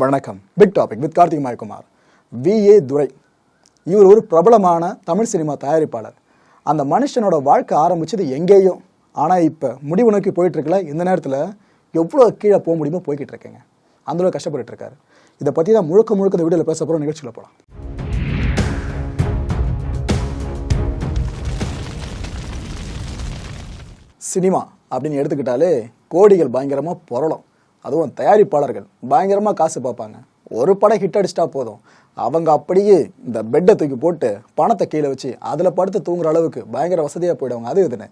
வணக்கம். Big topic with Karthik Mayakumar. V A. Durai இவர் ஒரு பிரபலமான தமிழ் சினிமா தயாரிப்பாளர். அந்த மனுஷனோட வாழ்க்கை ஆரம்பிச்சது எங்கேயும், ஆனால் இப்போ முடிவு நோக்கி போயிட்டு இருக்கல. இந்த நேரத்தில் எவ்வளோ கீழே போக முடியுமோ போய்கிட்டு இருக்கேங்க. அந்தளவு கஷ்டப்பட்டு இருக்காரு. இதை பற்றி தான் முழுக்க இந்த வீடியோவில் பேச போகிற நிகழ்ச்சியில் போகலாம். சினிமா அப்படின்னு எடுத்துக்கிட்டாலே கோடிகள் பயங்கரமாக புரளும். அதுவும் தயாரிப்பாளர்கள் பயங்கரமாக காசு பார்ப்பாங்க. ஒரு படம் ஹிட் அடிச்சிட்டா போதும், அவங்க அப்படியே இந்த பெட்டை தூக்கி போட்டு பணத்தை கீழே வச்சு அதில் படுத்து தூங்குற அளவுக்கு பயங்கர வசதியாக போயிடுவாங்க. அது இதுன்னு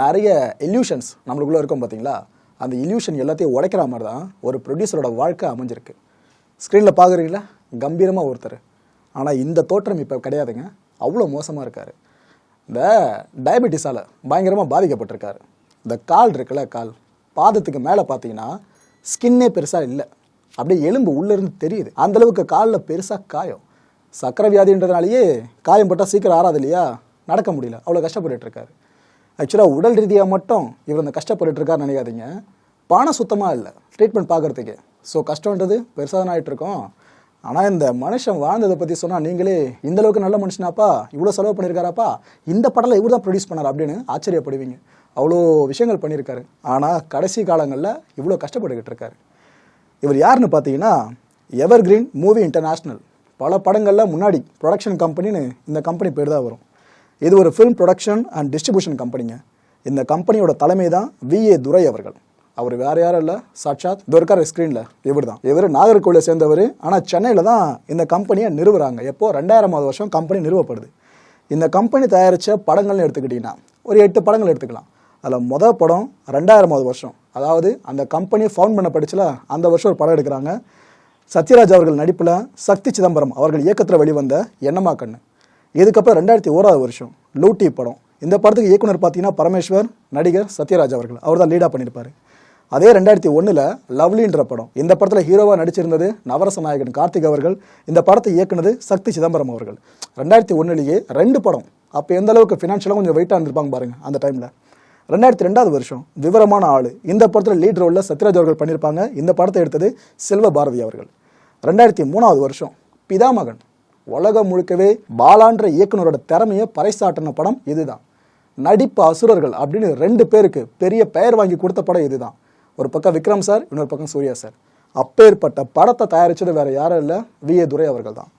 நிறைய இல்யூஷன்ஸ் நம்மளுக்குள்ளே இருக்கும் பார்த்தீங்களா. அந்த இல்யூஷன் எல்லாத்தையும் உடைக்கிற மாதிரி தான் ஒரு ப்ரொடியூசரோட வாழ்க்கை அமைஞ்சிருக்கு. ஸ்க்ரீனில் பார்க்குறீங்களா, கம்பீரமாக ஒருத்தர். ஆனால் இந்த தோற்றம் இப்போ கிடையாதுங்க. அவ்வளோ மோசமாக இருக்கார். இந்த டயபெட்டிஸால் பயங்கரமாக பாதிக்கப்பட்டிருக்காரு. இந்த கால் இருக்குல்ல, கால் பாதத்துக்கு மேலே பார்த்தீங்கன்னா ஸ்கின்னே பெருசாக இல்லை, அப்படியே எலும்பு உள்ளேருந்து தெரியுது. அந்தளவுக்கு காலில் பெருசாக காயம். சக்கரை வியாதின்றதுனாலேயே காயம் பட்டால் சீக்கிரம் ஆறாது இல்லையா, நடக்க முடியல, அவ்வளோ கஷ்டப்பட்டுருக்காரு. ஆக்சுவலாக உடல் ரீதியாக மட்டும் இவர் இந்த கஷ்டப்பட்டுருக்காருன்னு நினைக்காதீங்க. பணம் சுத்தமாக இல்லை ட்ரீட்மெண்ட் பார்க்குறதுக்கு. ஸோ கஷ்டன்றது பெருசாக தான் ஆகிட்டுருக்கோம். ஆனால் இந்த மனுஷன் வாழ்ந்ததை பற்றி சொன்னால் நீங்களே இந்தளவுக்கு நல்ல மனுஷனாப்பா, இவ்வளோ செலவு பண்ணியிருக்காராப்பா, இந்த படத்தில் இவர் தான் ப்ரொடியூஸ் பண்ணார் அப்படின்னு ஆச்சரியப்படுவீங்க. அவ்வளோ விஷயங்கள் பண்ணியிருக்காரு. ஆனால் கடைசி காலங்களில் இவ்வளோ கஷ்டப்பட்டுக்கிட்டு இருக்காரு. இவர் யாருன்னு பார்த்தீங்கன்னா எவர் கிரீன் மூவி இன்டர்நேஷ்னல். பல படங்களில் முன்னாடி ப்ரொடக்ஷன் கம்பெனின்னு இந்த கம்பெனி பேர் தான் வரும். இது ஒரு ஃபிலிம் ப்ரொடக்ஷன் அண்ட் டிஸ்ட்ரிபியூஷன் கம்பெனிங்க. இந்த கம்பெனியோட தலைமை தான் வி.ஏ. துரை அவர்கள். அவர் வேறு யாரும் இல்லை, சாட்சாத் துர்கார் ஸ்க்ரீனில் இவர் தான். இவர் நாகர்கோவிலை சேர்ந்தவர். ஆனால் சென்னையில் தான் இந்த கம்பெனியை நிறுவுறாங்க. எப்போது 2000வது வருஷம் கம்பெனி நிறுவப்படுது. இந்த கம்பெனி தயாரித்த படங்கள்னு எடுத்துக்கிட்டிங்கன்னா ஒரு 8 படங்கள் எடுத்துக்கலாம். அதில் மொதல் படம் 2000வது வருஷம், அதாவது அந்த கம்பெனி ஃபவுண்ட் பண்ணப்பட்டுச்சுல அந்த வருஷம் ஒரு படம் எடுக்கிறாங்க. சத்யராஜ் அவர்கள் நடிப்பில் சக்தி சிதம்பரம் அவர்கள் இயக்கத்தில் வெளிவந்த எண்ணமா கண்ணு. இதுக்கப்புறம் 2001வது வருஷம் லூட்டி படம். இந்த படத்துக்கு இயக்குனர் பார்த்தீங்கன்னா பரமேஸ்வர், நடிகர் சத்யராஜ் அவர்கள், அவர் தான் லீடாக பண்ணியிருப்பார். அதே 2001 லவ்லின்ற படம். இந்த படத்தில் ஹீரோவாக நடிச்சிருந்தது நவரச நாயகன் கார்த்திக் அவர்கள். இந்த படத்தை இயக்குனது சக்தி சிதம்பரம் அவர்கள். 2001 2 படம். அப்போ எந்த அளவுக்கு ஃபினான்ஷியலாக கொஞ்சம் வெயிட்டாக இருந்திருப்பாங்க பாருங்கள் அந்த டைமில். 2002வது வருஷம் விவரமான ஆள். இந்த படத்தில் லீட் ரோலில் சத்யராஜ் அவர்கள் பண்ணியிருப்பாங்க. இந்த படத்தை எடுத்தது செல்வ பாரதி அவர்கள். 2003வது வருஷம் பிதாமகன். உலகம் முழுக்கவே பாலான்ற இயக்குனரோட திறமையை பறைசாட்டின படம் இதுதான். நடிப்பு அசுரர்கள் அப்படின்னு 2 பேருக்கு பெரிய பெயர் வாங்கி கொடுத்த படம் இதுதான். ஒரு பக்கம் விக்ரம் சார், இன்னொரு பக்கம் சூர்யா சார். அப்பேற்பட்ட படத்தை தயாரித்தது வேறு யாரும் இல்லை, வி.ஏ. துரை அவர்கள் தான்.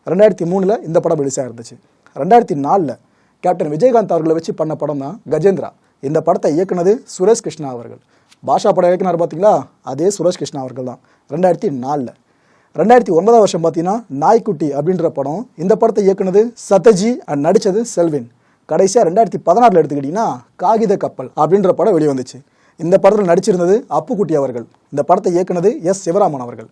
2003 இந்த படம் ரிலீஸாக இருந்துச்சு. 2004 கேப்டன் விஜயகாந்த் அவர்களை வச்சு பண்ண படம் தான் கஜேந்திரா. இந்த படத்தை இயக்குனது சுரேஷ் கிருஷ்ணா அவர்கள். பாஷா படம் இயக்குனர் பார்த்தீங்களா, அதே சுரேஷ் கிருஷ்ணா அவர்கள் தான். 2004 2009 வருஷம் பார்த்தீங்கன்னா நாய்க்குட்டி அப்படின்ற படம். இந்த படத்தை இயக்குனது சத்யஜி அண்ட் நடித்தது செல்வின். கடைசியாக 2016 எடுத்துக்கிட்டிங்கன்னா காகித கப்பல் அப்படின்ற படம் வெளிவந்துச்சு. இந்த படத்தில் நடிச்சிருந்தது அப்புக்குட்டி அவர்கள். இந்த படத்தை இயக்குனது எஸ். சிவராமன் அவர்கள்.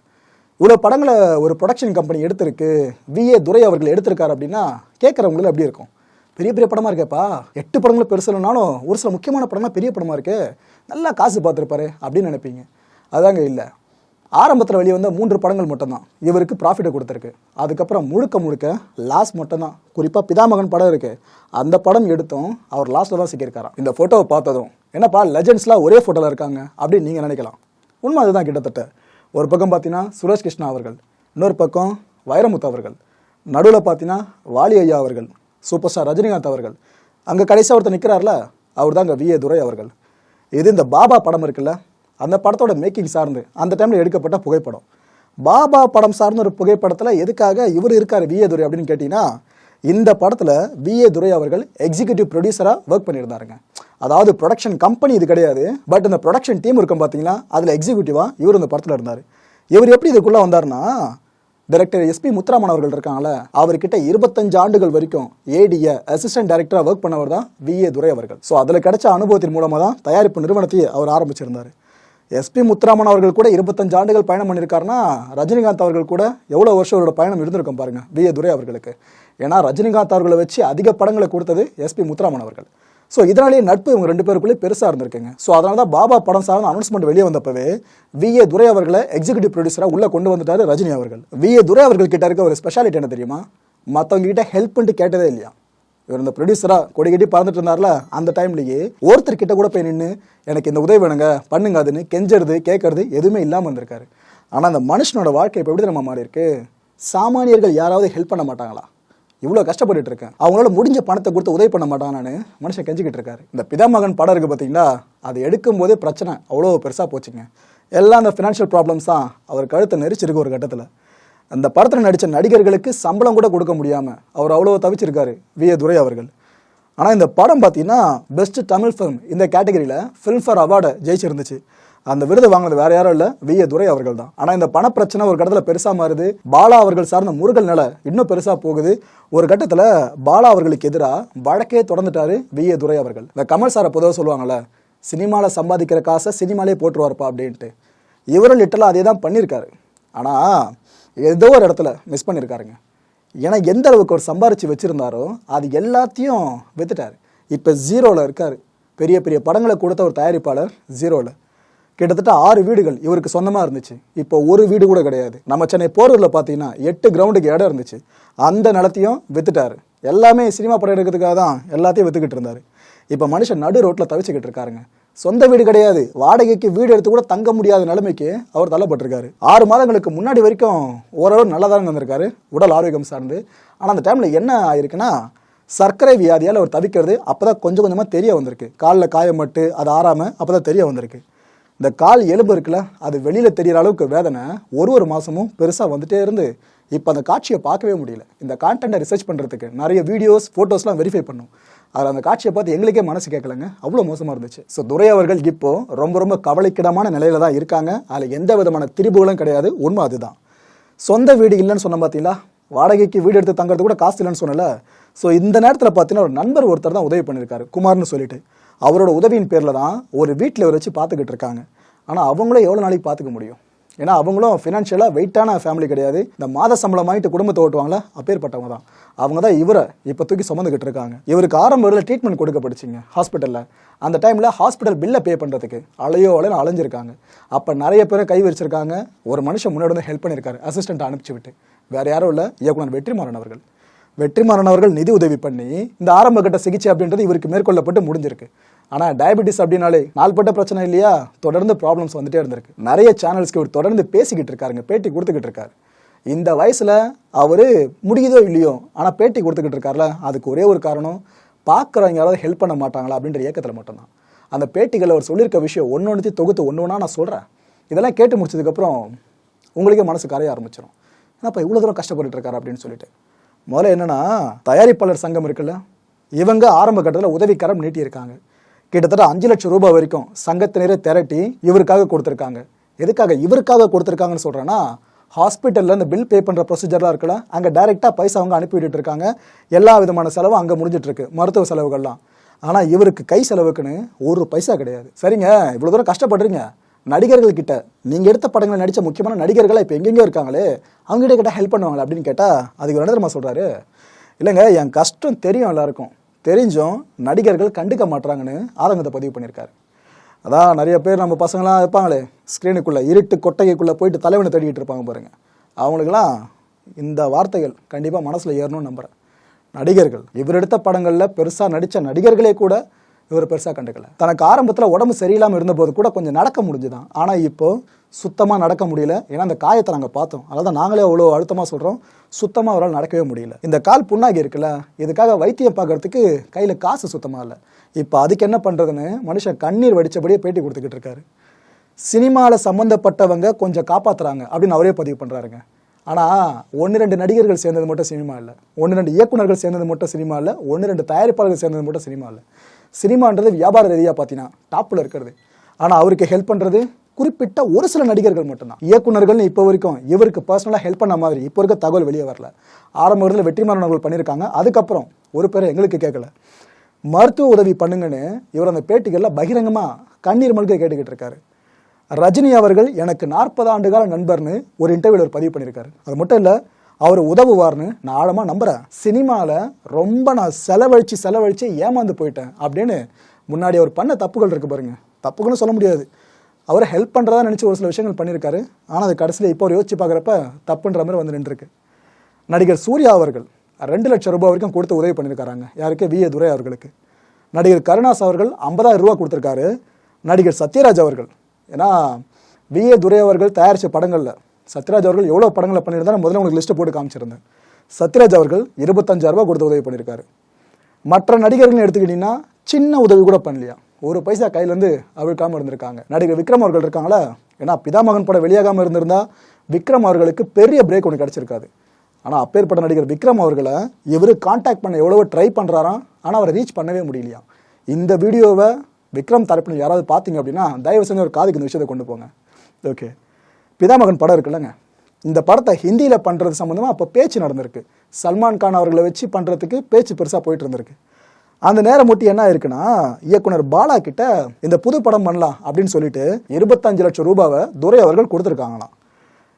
இவ்வளோ படங்களை ஒரு ப்ரொடக்ஷன் கம்பெனி எடுத்திருக்கு, வி.ஏ. துரை அவர்கள் எடுத்திருக்காரு அப்படின்னா கேட்குறவங்களுக்கு எப்படி இருக்கும்? பெரிய பெரிய படமாக இருக்கேப்பா, 8 படங்களும் பெருசு இல்லைனாலும் ஒரு சில முக்கியமான படம்லாம் பெரிய படமாக இருக்கு, நல்லா காசு பார்த்துருப்பாரு அப்படின்னு நினைப்பீங்க. அதாங்க இல்லை. ஆரம்பத்தில் வெளியே வந்த 3 படங்கள் மட்டும்தான் இவருக்கு ப்ராஃபிட்டை கொடுத்துருக்கு. அதுக்கப்புறம் முழுக்க லாஸ் மட்டும்தான். குறிப்பாக பிதாமகன் படம் இருக்குது, அந்த படம் எடுத்தும் அவர் லாஸ்ட்டில் தான் சிக்கியிருக்காராம். இந்த ஃபோட்டோவை பார்த்ததும் என்னப்பா லெஜெண்ட்ஸ்லாம் ஒரே ஃபோட்டோவில் இருக்காங்க அப்படின்னு நீங்கள் நினைக்கலாம். உண்மை அதுதான். கிட்டத்தட்ட ஒரு பக்கம் பார்த்தீங்கன்னா சுரேஷ் கிருஷ்ணா அவர்கள், இன்னொரு பக்கம் வைரமுத்து அவர்கள், நடுவில் பார்த்தீங்கன்னா வாலி ஐயா அவர்கள், சூப்பர் ஸ்டார் ரஜினிகாந்த் அவர்கள், அங்கே கடைசியாக ஒருத்தர் நிற்கிறார்ல, அவர் தாங்க வி.ஏ. துரை அவர்கள். இது இந்த பாபா படம் இருக்குல்ல, அந்த படத்தோட மேக்கிங் சார்ந்து அந்த டைமில் எடுக்கப்பட்ட புகைப்படம். பாபா படம் சார்ந்த ஒரு புகைப்படத்தில் எதுக்காக இவர் இருக்கார் வி.ஏ. துரை அப்படின்னு கேட்டிங்கன்னா, இந்த படத்தில் வி.ஏ. துரை அவர்கள் எக்ஸிக்யூட்டிவ் ப்ரொடியூசராக ஒர்க் பண்ணியிருந்தாருங்க. அதாவது ப்ரொடக்ஷன் கம்பெனி இது கிடையாது, பட் இந்த ப்ரொடக்ஷன் டீம் இருக்கும் பார்த்தீங்களா, அதில் எக்ஸிக்யூட்டிவாக இவர் இந்த படத்தில் இருந்தார். இவர் எப்படி இதுக்குள்ளே வந்தார்னா, டைரக்டர் எஸ்.பி. முத்துராமன் அவர்கள் இருக்காங்களே, அவர்கிட்ட 25 ஆண்டுகள் வரைக்கும் ஏடிஏ அசிஸ்டன்ட் டைரக்டராக ஒர்க் பண்ணவர் தான் வி.ஏ. துரை அவர்கள். ஸோ அதில் கிடைச்ச அனுபவத்தின் மூலமாக தான் தயாரிப்பு நிறுவனத்தையே அவர் ஆரம்பிச்சிருந்தார். எஸ்.பி. முத்துராமன் அவர்கள் கூட 25 ஆண்டுகள் பயணம் பண்ணியிருக்காருன்னா, ரஜினிகாந்த் அவர்கள் கூட எவ்வளோ வருஷம் அவரோட பயணம் இருந்திருக்கும் பாருங்கள் வி.ஏ. துரை அவர்களுக்கு. ஏன்னா ரஜினிகாந்த் அவர்களை வச்சு அதிக படங்களை கொடுத்தது எஸ்.பி. முத்துராமன் அவர்கள். ஸோ இதனாலேயே நட்பு இவங்க 2 பேருக்குள்ளே பெருசாக இருந்திருக்குங்க. ஸோ அதனால தான் பாபா படம் சார்ந்த அனௌன்ஸ்மெண்ட் வெளியே வந்தப்பவே வி.ஏ. துரை அவர்களை எக்ஸிக்யூட்டிவ் ப்ரொடியூசராக உள்ளே கொண்டு வந்துட்டார் ரஜினி அவர்கள். வி.ஏ. துரை அவர்கள் கிட்ட இருக்க ஒரு ஸ்பெஷாலிட்டி என்ன தெரியுமா? மற்றவங்க கிட்ட ஹெல்ப் பண்ணிட்டு கேட்டதே இல்லையா. இவர் இந்த ப்ரொடியூசராக கொடி கட்டி பறந்துட்டு இருந்தார்ல, அந்த டைம்லேயே ஒருத்தர் கிட்ட கூட போய் நின்று எனக்கு இந்த உதவி வேணுங்க பண்ணுங்க அதுன்னு கெஞ்சறது கேட்கறது எதுவுமே இல்லாமல் இருந்திருக்காரு. ஆனால் அந்த மனுஷனோட வாழ்க்கை இப்போ எப்படி நம்ம மாறி இருக்கு? சாமானியர்கள் யாராவது ஹெல்ப் பண்ண மாட்டாங்களா? இவ்வளோ கஷ்டப்பட்டுட்டு இருக்கேன், அவங்களால முடிஞ்ச பணத்தை கொடுத்து உதவி பண்ண மாட்டாங்கன்னு மனுஷன் கெஞ்சிக்கிட்டு இருக்காரு. இந்த பிதாமகன் படம் இருக்குது பார்த்தீங்களா, அது எடுக்கும் போதே பிரச்சனை அவ்வளோ பெருசாக போச்சுங்க. எல்லாம் அந்த ஃபினான்ஷியல் ப்ராப்ளம்ஸ் தான் அவர் கழுத்தை நெரிச்சிருக்கு ஒரு கட்டத்தில். அந்த படத்தில் நடித்த நடிகர்களுக்கு சம்பளம் கூட கொடுக்க முடியாமல் அவர் அவ்வளோ தவிச்சிருக்காரு வி.ஏ. துரை அவர்கள். ஆனால் இந்த படம் பார்த்தீங்கன்னா பெஸ்ட் தமிழ் ஃபிலிம் இந்த கேட்டகரியில் ஃபிலிம்ஃபேர் அவார்டை ஜெயிச்சிருந்துச்சு. அந்த விருது வாங்கினது வேற யாரும் இல்லை, வி.ஏ. துரை அவர்கள் தான். ஆனால் இந்த பணப்பிரச்சனை ஒரு கட்டத்தில் பெருசாக மாறுது. பாலா அவர்கள் சார்ந்த முருகல் நிலை இன்னும் பெருசாக போகுது. ஒரு கட்டத்தில் பாலா அவர்களுக்கு எதிராக வழக்கே தொடர்ந்துட்டாரு வி.ஏ. துரை அவர்கள். இந்த கமல் சாரை பொதுவாக சொல்லுவாங்கள்ல, சினிமாவில் சம்பாதிக்கிற காசை சினிமாலே போட்டுருவார்ப்பா அப்படின்ட்டு. இவரும் லிட்டலாக அதே தான் பண்ணியிருக்காரு. ஆனால் ஏதோ ஒரு இடத்துல மிஸ் பண்ணியிருக்காருங்க. ஏன்னா எந்த அளவுக்கு அவர் சம்பாரித்து வச்சுருந்தாரோ அது எல்லாத்தையும் வித்துட்டார். இப்போ ஜீரோவில் இருக்கார். பெரிய பெரிய படங்களை கொடுத்த ஒரு தயாரிப்பாளர் ஜீரோவில். கிட்டத்தட்ட 6 வீடுகள் இவருக்கு சொந்தமாக இருந்துச்சு. இப்போ ஒரு வீடு கூட கிடையாது. நம்ம சென்னை போரூரில் பார்த்தீங்கன்னா 8 கிரவுண்டுக்கு இடம் இருந்துச்சு. அந்த நிலத்தையும் வித்துட்டார். எல்லாமே சினிமா படம் எடுக்கிறதுக்காக தான் எல்லாத்தையும் வித்துக்கிட்டு இருந்தார். இப்போ மனுஷன் நடு ரோட்டில் தவிச்சுக்கிட்டு இருக்காருங்க. சொந்த வீடு கிடையாது, வாடகைக்கு வீடு எடுத்து கூட தங்க முடியாத நிலைமைக்கு அவர் தள்ளப்பட்டிருக்காரு. 6 மாதங்களுக்கு முன்னாடி வரைக்கும் ஓரளவு நல்லா தான் வந்திருக்காரு உடல் ஆரோக்கியம் சார்ந்து. ஆனால் அந்த டைமில் என்ன ஆயிருக்குன்னா, சர்க்கரை வியாதியால் அவர் தவிக்கிறது அப்போ தான் கொஞ்சம் கொஞ்சமாக தெரிய வந்திருக்கு. காலில் காயப்பட்டு அது ஆறாமல் அப்போ தான் தெரிய வந்திருக்கு. இந்த கால் எலும்பு இருக்குல்ல, அது வெளியில் தெரிகிற அளவுக்கு வேதனை ஒரு மாதமும் பெருசாக வந்துட்டே இருந்து இப்போ அந்த காட்சியை பார்க்கவே முடியல. இந்த கான்டென்ட்டை ரிசர்ச் பண்ணுறதுக்கு நிறைய வீடியோஸ் ஃபோட்டோஸ்லாம் வெரிஃபை பண்ணும். அதில் அந்த காட்சியை பார்த்து எங்களுக்கே மனசு கேட்கலங்க, அவ்வளோ மோசமாக இருந்துச்சு. ஸோ துரை அவர்கள் இப்போ ரொம்ப கவலைக்கிடமான நிலையில தான் இருக்காங்க. அதில் எந்த விதமான திரிபுகளும் கிடையாது. உண்மை அதுதான். சொந்த வீடு இல்லைன்னு சொன்ன பார்த்தீங்களா, வாடகைக்கு வீடு எடுத்து தங்கிறது கூட காசு இல்லைன்னு சொன்னல. ஸோ இந்த நேரத்தில் பார்த்தீங்கன்னா ஒரு நண்பர் ஒருத்தர் தான் உதவி பண்ணியிருக்காரு, குமார்னு சொல்லிட்டு. அவரோட உதவியின் பேரில் தான் ஒரு வீட்டில் வச்சு பார்த்துக்கிட்டு இருக்காங்க. ஆனால் அவங்களும் எவ்வளோ நாளைக்கு பார்த்துக்க முடியும்? ஏன்னா அவங்களும் ஃபினான்ஷியலாக வெயிட்டான ஃபேமிலி கிடையாது. இந்த மாத சம்பளம் வாங்கிட்டு குடும்பத்தை ஓட்டுவாங்களா, அப்பேற்பட்டவங்க தான். அவங்க தான் இவரை இப்போ தூக்கி சுமந்துக்கிட்டு இருக்காங்க. இவருக்கு ஆரம்பத்தில் ட்ரீட்மெண்ட் கொடுக்கப்படுச்சிங்க ஹாஸ்பிட்டலில். அந்த டைமில் ஹாஸ்பிட்டல் பில்லை பே பண்ணுறதுக்கு அலையோலைன்னு அலைஞ்சிருக்காங்க. அப்போ நிறைய பேரை கை வச்சிருக்காங்க. ஒரு மனுஷன் முன்னாடி வந்து ஹெல்ப் பண்ணியிருக்காரு, அசிஸ்டண்ட்டை அனுப்பிச்சி விட்டு. வேறு யாரும் இல்லை, இயக்குனர் வெற்றிமாறன் அவர்கள். வெற்றிமாறன் அவர்கள் நிதி உதவி பண்ணி இந்த ஆரம்ப கட்ட சிகிச்சை அப்படின்றது இவருக்கு மேற்கொள்ளப்பட்டு முடிஞ்சிருக்கு. ஆனால் டயபெட்டிஸ் அப்படின்னாலே நாள்பட்ட பிரச்சனை இல்லையா, தொடர்ந்து ப்ராப்ளம்ஸ் வந்துட்டே இருந்திருக்கு. நிறைய சேனல்ஸ்க்கு இவர் தொடர்ந்து பேசிக்கிட்டு இருக்காருங்க, பேட்டி கொடுத்துக்கிட்டு இருக்காரு. இந்த வயசில் அவர் முடியுதோ இல்லையோ, ஆனால் பேட்டி கொடுத்துக்கிட்டு இருக்காருல, அதுக்கு ஒரே ஒரு காரணம், பார்க்குறவங்க யாராவது ஹெல்ப் பண்ண மாட்டாங்களா அப்படின்ற இயக்கத்தில் மட்டும்தான். அந்த பேட்டிகளில் அவர் சொல்லியிருக்க விஷயம் ஒன்று தொகுத்து ஒன்று நான் சொல்கிறேன். இதெல்லாம் கேட்டு முடிச்சதுக்கப்புறம் உங்களுக்கே மனசு கரைய ஆரம்பிச்சிடும். ஏன்னாப்பா இவ்வளோ தூரம் கஷ்டப்பட்டு இருக்காரு அப்படின்னு சொல்லிட்டு. முதல்ல என்னன்னா, தயாரிப்பாளர் சங்கம் இருக்குல்ல, இவங்க ஆரம்ப கட்டத்தில் உதவிக்கரம் நீட்டியிருக்காங்க. கிட்டத்தட்ட 5 லட்சம் ரூபாய் வரைக்கும் சங்கத்தினரே திரட்டி இவருக்காக கொடுத்துருக்காங்க. எதுக்காக இவருக்காக கொடுத்துருக்காங்கன்னு சொல்கிறேன்னா, ஹாஸ்பிட்டலில் இந்த பில் பே பண்ணுற ப்ரொசீஜர்லாம் இருக்குல்ல, அங்கே டைரெக்டாக பைசா அவங்க அனுப்பிவிட்டு இருக்காங்க. எல்லா விதமான செலவும் அங்கே முடிஞ்சிட்ருக்கு, மருத்துவ செலவுகள்லாம். ஆனால் இவருக்கு கை செலவுக்குன்னு ஒரு பைசா கிடையாது. சரிங்க, இவ்வளோ தூரம் கஷ்டப்படுறீங்க, நடிகர்கள் கிட்ட நீங்கள் எடுத்த படங்களை நடித்த முக்கியமான நடிகர்களாக இப்போ எங்கெங்கேயோ இருக்காங்களே, அவங்ககிட்ட கேட்டால் ஹெல்ப் பண்ணுவாங்களே அப்படின்னு கேட்டால் அதுக்கு என்ன சொல்கிறாரு, இல்லைங்க என் கஷ்டம் தெரியும் எல்லாருக்கும், தெரிஞ்சும் நடிகர்கள் கண்டுக்க மாட்டாங்கன்னு ஆதங்கத்தை பதிவு பண்ணியிருக்காரு. அதான் நிறைய பேர் நம்ம பசங்களாம் இருப்பாங்களே, ஸ்க்ரீனுக்குள்ளே இருட்டு கொட்டைக்குள்ளே போயிட்டு தலைவனை தேடிக்கிட்டு இருப்பாங்க பாருங்கள், அவங்களுக்கெல்லாம் இந்த வார்த்தைகள் கண்டிப்பாக மனசில் ஏறணும்னு நம்புகிறேன். நடிகர்கள் இவர் எடுத்த படங்களில் பெருசாக நடித்த நடிகர்களே கூட இவர் பெருசாக கண்டுக்கல. தனக்கு ஆரம்பத்தில் உடம்பு சரியில்லாமல் இருந்தபோது கூட கொஞ்சம் நடக்க முடிஞ்சுதான். ஆனால் இப்போது சுத்தமாக நடக்க முடியல. ஏன்னா அந்த காயத்தை நாங்கள் பார்த்தோம். அதான் நாங்களே அவ்வளோ அழுத்தமாக சொல்கிறோம், சுத்தமாக அவரால் நடக்கவே முடியல. இந்த கால் புண்ணாகி இருக்குல்ல, இதுக்காக வைத்தியம் பார்க்கறதுக்கு கையில் காசு சுத்தமாக இல்லை. இப்போ அதுக்கு என்ன பண்ணுறதுன்னு மனுஷன் கண்ணீர் வடித்தபடியே பேட்டி கொடுத்துக்கிட்டு இருக்காரு. சினிமாவில் சம்மந்தப்பட்டவங்க கொஞ்சம் காப்பாற்றுறாங்க அப்படின்னு அவரே பதிவு பண்ணுறாருங்க. ஆனால் 1-2 நடிகர்கள் சேர்ந்தது மட்டும் சினிமா இல்லை, 1-2 இயக்குநர்கள் சேர்ந்தது மட்டும் சினிமா இல்லை, 1-2 தயாரிப்பாளர்கள் சேர்ந்தது மட்டும் சினிமா இல்லை. சினிமான்றது வியாபார ரீதியாக பார்த்தீங்கன்னா டாப்பில் இருக்கிறது. ஆனால் அவருக்கு ஹெல்ப் பண்ணுறது குறிப்பிட்ட ஒரு சில நடிகர்கள் மட்டும்தான். இயக்குநர்கள்னு இப்போ வரைக்கும் இவருக்கு பர்சனலாக ஹெல்ப் பண்ண மாதிரி இப்போ இருக்க தகவல் வெளியே வரல. ஆரம்பத்தில் வெற்றிமாறன் அவர்கள் பண்ணியிருக்காங்க, அதுக்கப்புறம் ஒரு பேரை எங்களுக்கு கேட்கல. மருத்துவ உதவி பண்ணுங்கன்னு இவர் அந்த பேட்டிகளில் பகிரங்கமாக கண்ணீர் மல்க கேட்டுக்கிட்டு இருக்காரு. ரஜினி அவர்கள் எனக்கு 40 ஆண்டுகால நண்பர்னு ஒரு இன்டர்வியூவில் பதிவு பண்ணியிருக்காரு. அது மட்டும் இல்லை, அவர் உதவுவார்னு நான் ஆழமாக நம்புகிறேன். சினிமாவில் ரொம்ப நான் செலவழித்து ஏமாந்து போயிட்டேன் அப்படின்னு முன்னாடி அவர் பண்ண தப்புகள் இருக்குது பாருங்க, தப்புகள்னு சொல்ல முடியாது, அவரை ஹெல்ப் பண்ணுறதா நினச்சி ஒரு சில விஷயங்கள் பண்ணியிருக்காரு. ஆனால் அது கடைசியில் இப்போ அவர் யோசிச்சு பார்க்குறப்ப தப்புன்ற மாதிரி வந்து நின்றுருக்கு. நடிகர் சூர்யா அவர்கள் 2 லட்சம் ரூபாய் வரைக்கும் கொடுத்து உதவி பண்ணியிருக்காங்க. யாருக்கு? வி.ஏ. துரை அவர்களுக்கு. நடிகர் கருணாஸ் அவர்கள் 50,000 ரூபா கொடுத்துருக்காரு. நடிகர் சத்யராஜ் அவர்கள், ஏன்னா வி.ஏ. துரை அவர்கள் தயாரித்த படங்களில் சத்யராஜ் அவர்கள் எவ்வளோ படங்களை பண்ணியிருந்தா நான் முதல்ல உங்களுக்கு லிஸ்ட்டை போட்டு காமிச்சிருந்தேன். சத்யராஜ் அவர்கள் 25,000 ரூபாய் கொடுத்து உதவி பண்ணியிருக்காரு. மற்ற நடிகர்கள் எடுத்துக்கிட்டிங்கன்னா சின்ன உதவி கூட பண்ணலையா, ஒரு பைசா கையிலேருந்து அவிழ்க்காமல் இருந்திருக்காங்க. நடிகர் விக்ரம் அவர்கள் இருக்காங்களா, ஏன்னா பிதாமகன் படம் வெளியாகாமல் இருந்திருந்தா விக்ரம் அவர்களுக்கு பெரிய பிரேக் ஒன்று கிடச்சிருக்காது. ஆனால் அப்பேற்பட்ட நடிகர் விக்ரம் அவர்களை இவர் கான்டாக்ட் பண்ண எவ்வளவோ ட்ரை பண்ணுறாராம், ஆனால் அவரை ரீச் பண்ணவே முடியலையா. இந்த வீடியோவை விக்ரம் தரப்பினர் யாராவது பார்த்தீங்க அப்படின்னா தயவு செஞ்சு ஒரு காதுக்கு இந்த விஷயத்தை கொண்டு போங்க. ஓகே, பிதாமகன் படம் இருக்குல்லங்க, இந்த படத்தை ஹிந்தியில் பண்ணுறது சம்மந்தமாக அப்போ பேச்சு நடந்திருக்கு. சல்மான் கான் அவர்களை வச்சு பண்ணுறதுக்கு பேச்சு பெருசாக போயிட்டு இருந்திருக்கு. அந்த நேரம் மட்டும் என்ன இருக்குன்னா, இயக்குனர் பாலா கிட்ட இந்த புது படம் பண்ணலாம் அப்படின்னு சொல்லிட்டு 25 லட்சம் ரூபாவை துரை அவர்கள் கொடுத்துருக்காங்களாம்.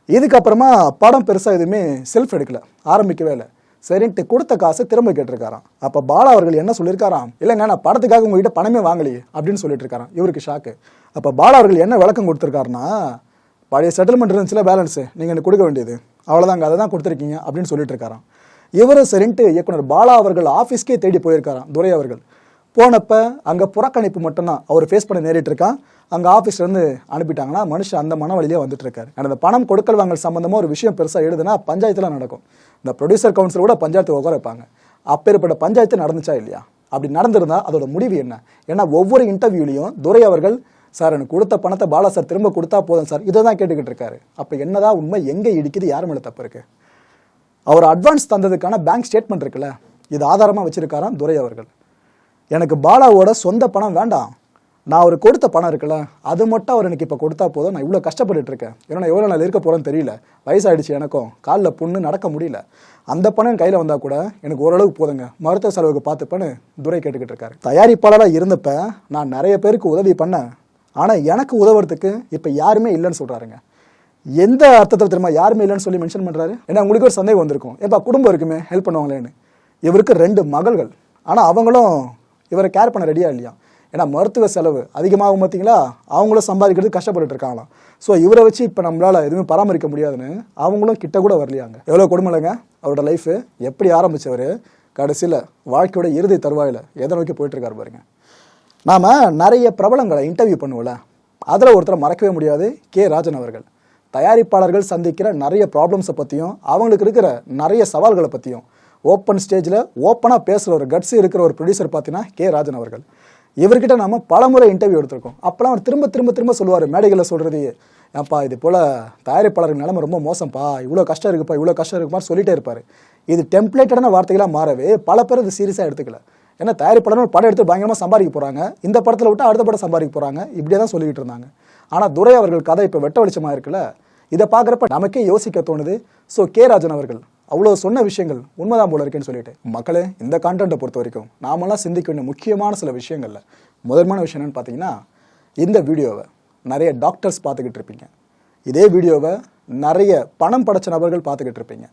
இதுக்கப்புறமா படம் பெருசாக எதுவுமே செல்ஃப் எடுக்கல, ஆரம்பிக்கவே இல்லை. சரின்ட்டு கொடுத்த காசை திரும்ப கேட்டிருக்காராம். அப்போ பாலா அவர்கள் என்ன சொல்லியிருக்காராம், இல்லைங்க நான் படத்துக்காக உங்ககிட்ட பணமே வாங்கலையே அப்படின்னு சொல்லிட்டு இருக்காராம். இவருக்கு ஷாக்கு. அப்போ பாலா அவர்கள் என்ன விளக்கம் கொடுத்துருக்காருன்னா, பழைய செட்டில்மெண்ட் இருந்துச்சுல பேலன்ஸு, நீங்கள் எனக்கு கொடுக்க வேண்டியது அவ்வளோதாங்க, அதை தான் கொடுத்துருக்கீங்க அப்படின்னு சொல்லிட்டு இருக்காராம். இவரும் சரின்ட்டு இயக்குனர் பாலா அவர்கள் ஆஃபீஸ்க்கே தேடி போயிருக்காராம் துரை அவர்கள். போனப்போ அங்கே புறக்கணிப்பு மட்டும்தான் அவர் ஃபேஸ் பண்ண நேரிட்டு இருக்கான். அங்கே ஆஃபீஸ்லேருந்து அனுப்பிட்டாங்கன்னா மனுஷன் அந்த மன வழியிலே வந்துட்டு இருக்காரு. அந்த பணம் கொடுக்கல் வாங்கல் சம்மந்தமாக ஒரு விஷயம் பெருசாக எழுதுனா பஞ்சாயத்தில் நடக்கும். இந்த ப்ரொடியூசர் கவுன்சில் கூட பஞ்சாயத்து உட்கார வைப்பாங்க. அப்பேற்பட்ட பஞ்சாயத்து நடந்துச்சா இல்லையா? அப்படி நடந்திருந்தா அதோட முடிவு என்ன? ஏன்னா ஒவ்வொரு இன்டர்வியூலையும் துரை அவர்கள் சார் எனக்கு கொடுத்த பணத்தை பாலா சார் திரும்ப கொடுத்தா போதும் சார் இதை தான் கேட்டுக்கிட்டு இருக்காரு. அப்போ என்னதான் உண்மை, எங்கே இடிக்குது, யார் மேலே தப்பு இருக்கு? அவர் அட்வான்ஸ் தந்ததுக்கான பேங்க் ஸ்டேட்மெண்ட் இருக்குல்ல, இது ஆதாரமாக வச்சிருக்காராம் துரை அவர்கள். எனக்கு பாலாவோட சொந்த பணம் வேண்டாம், நான் அவர் கொடுத்த பணம் இருக்குல்ல அது மட்டும் அவர் எனக்கு இப்போ கொடுத்தா போதும், நான் இவ்வளோ கஷ்டப்பட்டு இருக்கேன், ஏன்னா நான் எவ்வளோ நாள் இருக்க போகிறேன்னு தெரியல, வயசாகிடுச்சு, எனக்கும் காலில் புண்ணு, நடக்க முடியல, அந்த பணம் கையில் வந்தால் கூட எனக்கு ஓரளவுக்கு போதுங்க, மருத்துவ செலவுக்கு பார்த்துப்பேன்னு துரை கேட்டுக்கிட்டு இருக்காரு. தயாரிப்பாளராக இருந்தப்ப நான் நிறைய பேருக்கு உதவி பண்ணேன், ஆனால் எனக்கு உதவுறதுக்கு இப்போ யாருமே இல்லைன்னு சொல்கிறாருங்க. எந்த அர்த்தத்தில் தெரியுமா யாருமே இல்லைன்னு சொல்லி மென்ஷன் பண்ணுறாரு? ஏன்னா உங்களுக்கு ஒரு சந்தேகம் வந்திருக்கும், ஏப்பா குடும்பம் இருக்குமே ஹெல்ப் பண்ணுவாங்களேன்னு. இவருக்கு 2 மகள்கள், ஆனால் அவங்களும் இவரை கேர் பண்ண ரெடியாக இல்லையா. ஏன்னா மருத்துவ செலவு அதிகமாகும் பார்த்தீங்களா, அவங்களும் சம்பாதிக்கிறது கஷ்டப்பட்டு இருக்காங்களாம். ஸோ இவரை வச்சு இப்போ நம்மளால் எதுவுமே பராமரிக்க முடியாதுன்னு அவங்களும் கிட்ட கூட வரலையாங்க. எவ்வளோ கொடுமை இல்லைங்க அவரோட லைஃபு. எப்படி ஆரம்பித்தவர் கடைசியில் வாழ்க்கையோட இறுதி தருவாயில் எதை நோக்கி போயிட்டுருக்காரு பாருங்க. நாம் நிறைய பிரபலங்களை இன்டர்வியூ பண்ணுவோம்ல, அதில் ஒருத்தரை மறக்கவே முடியாது, கே. ராஜன் அவர்கள். தயாரிப்பாளர்கள் சந்திக்கிற நிறைய ப்ராப்ளம்ஸை பற்றியும் அவங்களுக்கு இருக்கிற நிறைய சவால்களை பற்றியும் ஓப்பன் ஸ்டேஜில் ஓப்பனாக பேசுகிற ஒரு கட்ஸ் இருக்கிற ஒரு ப்ரொடியூசர் பார்த்தீங்கன்னா கே. ராஜன் அவர்கள். இவர்கிட்ட நம்ம பலமுறை இன்டர்வியூ எடுத்திருக்கோம். அப்போலாம் அவர் திரும்ப திரும்ப திரும்ப சொல்லுவார் மேடைகளில் சொல்கிறது, ஏன்ப்பா இது போல் தயாரிப்பாளர்கள் நிலைமை ரொம்ப மோசம்ப்பா, இவ்வளோ கஷ்டம் இருக்குப்பா, இவ்வளோ கஷ்டம் இருக்குப்பான்னு சொல்லிட்டே இருப்பார். இது டெம்ப்ளேட்டடான வார்த்தைகளாக மாறவே பல பேர் இது சீரியஸாக எடுத்துக்கல. ஏன்னா தயாரிப்பாளர் படம் எடுத்து பயங்கரமாக சம்பாதிக்க போகிறாங்க, இந்த படத்தில் விட்டு அடுத்த படம் சம்பாதிக்க போகிறாங்க, இப்படியே தான் சொல்லிக்கிட்டு இருந்தாங்க. ஆனால் துரை அவர்கள் கதை இப்போ வெட்ட வெளிச்சமாக இருக்குல்ல, இதை பார்க்குறப்ப நமக்கே யோசிக்க தோணுது. So K. ராஜன் அவர்கள் அவ்வளோ சொன்ன விஷயங்கள் உண்மைதான் போல இருக்குன்னு சொல்லிட்டு, மக்களே இந்த கான்டென்ட்டை பொறுத்த வரைக்கும் நாமெல்லாம் சிந்திக்க வேண்டிய முக்கியமான சில விஷயங்களில் முதன்மையான விஷயம் என்னென்னு பார்த்தீங்கன்னா, இந்த வீடியோவை நிறைய டாக்டர்ஸ் பார்த்துக்கிட்டு இருப்பீங்க, இதே வீடியோவை நிறைய பணம் படைச்ச நபர்கள் பார்த்துக்கிட்டு இருப்பீங்க.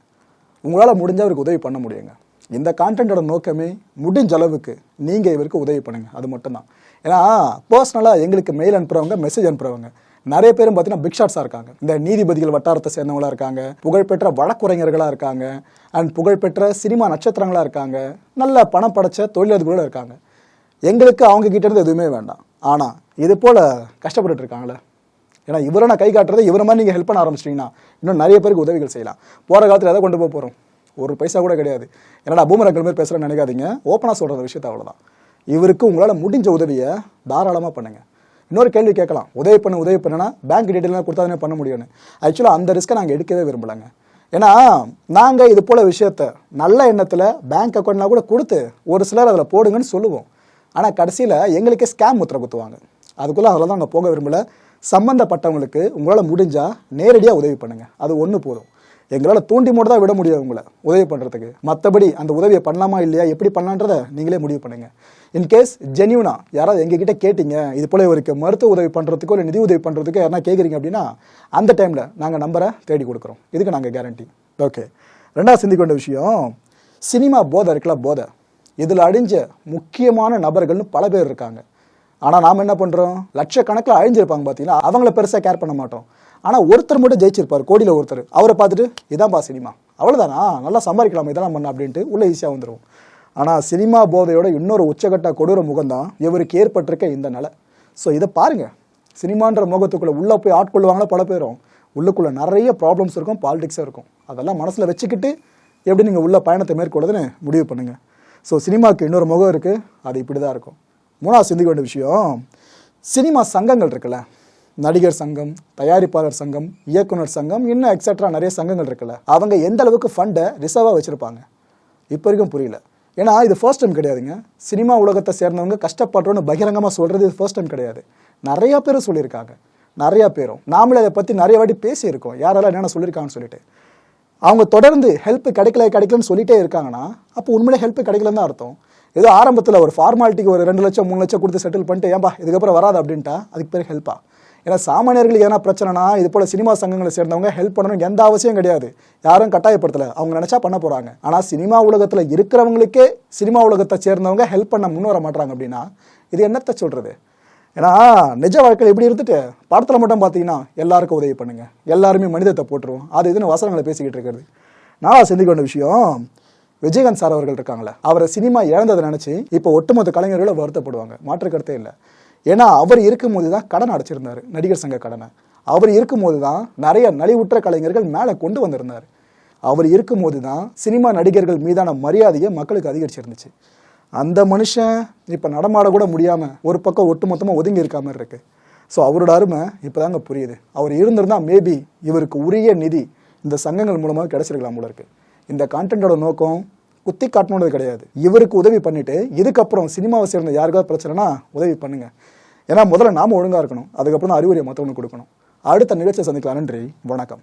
உங்களால் முடிஞ்ச அவருக்கு உதவி பண்ண முடியுங்க. இந்த கான்டென்ட்டோட நோக்கமே முடிஞ்ச அளவுக்கு நீங்கள் இவருக்கு உதவி பண்ணுங்கள், அது மட்டும்தான். ஏன்னா பர்சனலாக எங்களுக்கு மெயில் அனுப்புகிறவங்க, மெசேஜ் அனுப்புகிறவங்க நிறைய பேரும் பார்த்தீங்கன்னா பிக் ஷாட்ஸாக இருக்காங்க. இந்த நீதிபதிகள் வட்டாரத்தை சேர்ந்தவங்களாக இருக்காங்க, புகழ்பெற்ற வழக்குரைஞர்களாக இருக்காங்க, அண்ட் புகழ்பெற்ற சினிமா நட்சத்திரங்களாக இருக்காங்க, நல்ல பணம் படைச்ச தொழிலதிபர்களும் இருக்காங்க. எங்களுக்கு அவங்க கிட்ட இருந்து எதுவுமே வேண்டாம். ஆனால் இது போல் கஷ்டப்பட்டு இருக்காங்களே, ஏன்னா இவரை நான் கை காட்டுறது, இவரை மாதிரி நீங்கள் ஹெல்ப் பண்ண ஆரம்பிச்சிட்டிங்கன்னா இன்னும் நிறைய பேருக்கு உதவிகள் செய்யலாம். போகிற காலத்தில் எதை கொண்டு போக போகிறோம், ஒரு பைசா கூட கிடையாது. ஏன்னா பூமரங்கள் மாதிரி பேசுகிறேன்னு நினைக்காதீங்க, ஓப்பனாக சொல்கிற விஷயத்தை அவ்வளோதான். இவருக்கு உங்களால் முடிஞ்ச உதவியை தாராளமாக பண்ணுங்கள். இன்னொரு கேள்வி கேட்கலாம், உதவி பண்ணனா பேங்க் டீட்டெயிலாம் கொடுத்தா தானே பண்ண முடியும்னு. ஆக்சுவலாக அந்த ரிஸ்க்கை நாங்கள் எடுக்கவே விரும்பலைங்க. ஏன்னா நாங்கள் இது போல் விஷயத்த நல்ல எண்ணத்தில் பேங்க் அக்கௌண்ட்லாம் கூட கொடுத்து ஒரு சிலர் அதில் போடுங்கன்னு சொல்லுவோம். ஆனால் கடைசியில் எங்களுக்கே ஸ்கேம் முத்திரை குத்துவாங்க. அதுக்குள்ளே அதில் தான் நாங்கள் போக விரும்பலை. சம்மந்தப்பட்டவங்களுக்கு உங்களால் முடிஞ்சால் நேரடியாக உதவி பண்ணுங்கள், அது ஒன்று போதும். எங்களால் தூண்டி மூட தான் விட முடியும் உங்களை உதவி பண்ணுறதுக்கு. மற்றபடி அந்த உதவியை பண்ணலாமா இல்லையா, எப்படி பண்ணலான்றதை நீங்களே முடிவு பண்ணுங்கள். இன்கேஸ் ஜென்யூனா யாராவது எங்ககிட்ட கேட்டிங்க, இது போல இவருக்கு மருத்துவ உதவி பண்ணுறதுக்கோ இல்லை நிதி உதவி பண்ணுறதுக்கோ யாரா கேட்குறீங்க அப்படின்னா அந்த டைமில் நாங்கள் நம்பரை தேடி கொடுக்குறோம். இதுக்கு நாங்கள் கேரண்டி. ஓகே, ரெண்டாவது சிந்திக்க வேண்டிய விஷயம், சினிமா போதை இருக்குல்ல, போதை இதில் அழிஞ்ச முக்கியமான நபர்கள்னு பல பேர் இருக்காங்க. ஆனால் நாம் என்ன பண்ணுறோம், லட்சக்கணக்கில் அழிஞ்சிருப்பாங்க பார்த்தீங்களா, அவங்கள பெருசாக கேர் பண்ண மாட்டோம். ஆனால் ஒருத்தர் மட்டும் ஜெயிச்சிருப்பார், கோடியில் ஒருத்தர், அவரை பார்த்துட்டு இதான்பா சினிமா, அவ்வளோதானா, நல்லா சம்பாதிக்கலாம், இதெல்லாம் பண்ண அப்படின்ட்டு உள்ளே ஈஸியாக வந்துடும். ஆனால் சினிமா போதையோட இன்னொரு உச்சகட்ட கொடூர முகம்தான் இவருக்கு ஏற்பட்டிருக்க இந்த நிலை. ஸோ இதை பாருங்கள், சினிமான்ற மோகத்துக்குள்ளே உள்ளே போய் ஆட்கொள்வாங்களா பல பேரும், உள்ளுக்குள்ளே நிறைய ப்ராப்ளம்ஸ் இருக்கும், பாலிடிக்ஸாக இருக்கும். அதெல்லாம் மனசில் வச்சுக்கிட்டு எப்படி நீங்கள் உள்ள பயணத்தை மேற்கொள்ளுதுன்னு முடிவு பண்ணுங்கள். ஸோ சினிமாவுக்கு இன்னொரு முகம் இருக்குது, அது இப்படி தான் இருக்கும். மூணாவது சிந்திக்க வேண்டிய விஷயம், சினிமா சங்கங்கள் இருக்குல்ல, நடிகர் சங்கம், தயாரிப்பாளர் சங்கம், இயக்குனர் சங்கம், இன்னும் எக்ஸட்ரா நிறைய சங்கங்கள் இருக்குல்ல, அவங்க எந்த அளவுக்கு ஃபண்டை ரிசர்வாக வச்சுருப்பாங்க இப்போ வரைக்கும் புரியல. ஏன்னா இது ஃபர்ஸ்ட் டைம் கிடையாதுங்க. சினிமா உலகத்தை சேர்ந்தவங்க கஷ்டப்படுறோன்னு பகிரங்கமாக சொல்கிறது இது ஃபர்ஸ்ட் டைம் கிடையாது. நிறையா பேர் சொல்லியிருக்காங்க, நிறையா பேரும் நாமளே அதை பற்றி நிறைய வாட்டி பேசியிருக்கோம், யாரெல்லாம் என்னென்ன சொல்லியிருக்காங்கன்னு சொல்லிட்டு. அவங்க தொடர்ந்து ஹெல்ப் கிடைக்கலன்னு சொல்லிட்டே இருக்காங்கன்னா அப்போ உண்மையிலே ஹெல்ப் கிடைக்கலன்னு தான் அர்த்தம். ஏதோ ஆரம்பத்தில் ஒரு ஃபார்மாலிட்டிக்கு ஒரு 2 லட்சம் 3 லட்சம் கொடுத்து செட்டில் பண்ணிட்டு ஏன்பா இதுக்கப்புறம் வராது அப்படின்ட்டா அதுக்கு பேர் ஹெல்ப்பா? ஏன்னா சாமானியர்களுக்கு எதனா பிரச்சனைனா இது போல் சினிமா சங்கங்களை சேர்ந்தவங்க ஹெல்ப் பண்ணணும் எந்த அவசியம் கிடையாது, யாரும் கட்டாயப்படுத்தலை, அவங்க நினச்சா பண்ண போகிறாங்க. ஆனால் சினிமா உலகத்தில் இருக்கிறவங்களுக்கே சினிமா உலகத்தை சேர்ந்தவங்க ஹெல்ப் பண்ண முன் வர மாட்டாங்க அப்படின்னா இது என்னத்தை சொல்கிறது? ஏன்னா நிஜ வாழ்க்கையில் எப்படி இருந்துட்டு படத்தில் மட்டும் பார்த்தீங்கன்னா எல்லாருக்கும் உதவி பண்ணுங்க, எல்லாருமே மனிதத்தை போட்டுருவோம், அது இதுன்னு வசனங்களை பேசிக்கிட்டு இருக்கிறது. நான் சிந்திக்க வேண்டிய விஷயம், விஜயகாந்த் சார் அவர்கள் இருக்காங்களே, அவரை சினிமா இழந்ததை நினச்சி இப்போ ஒட்டுமொத்த கலைஞர்களை வருத்தப்படுவாங்க, மாற்று கருத்தே இல்லை. ஏன்னா அவர் இருக்கும்போது தான் கடன் அடைச்சிருந்தார், நடிகர் சங்க கடனை. அவர் இருக்கும்போது தான் நிறைய நலிவுற்ற கலைஞர்கள் மேலே கொண்டு வந்திருந்தார். அவர் இருக்கும்போது தான் சினிமா நடிகர்கள் மீதான மரியாதையை மக்களுக்கு அதிகரிச்சிருந்துச்சு. அந்த மனுஷன் இப்போ நடமாட கூட முடியாமல் ஒரு பக்கம் ஒட்டுமொத்தமாக ஒதுங்கி இருக்க மாதிரி இருக்கு. ஸோ அவரோட அருமை இப்போ தாங்க புரியுது. அவர் இருந்திருந்தால் மேபி இவருக்கு உரிய நிதி இந்த சங்கங்கள் மூலமாக கிடைச்சிருக்கலாம் போல இருக்கு. இந்த கான்டென்ட்டோட நோக்கம் குத்தி காட்டணுன்றது கிடையாது, இவருக்கு உதவி பண்ணிட்டு இதுக்கப்புறம் சினிமாவை சேர்ந்த யாருக்காவது பிரச்சனைனா உதவி பண்ணுங்க. ஏன்னா முதல்ல நாம ஒழுங்காக இருக்கணும், அதுக்கப்புறம் தான் அறிவுரையை மற்றவங்களுக்கு கொடுக்கணும். அடுத்த நிகழ்ச்சியை சந்திக்கலாம். நன்றி, வணக்கம்.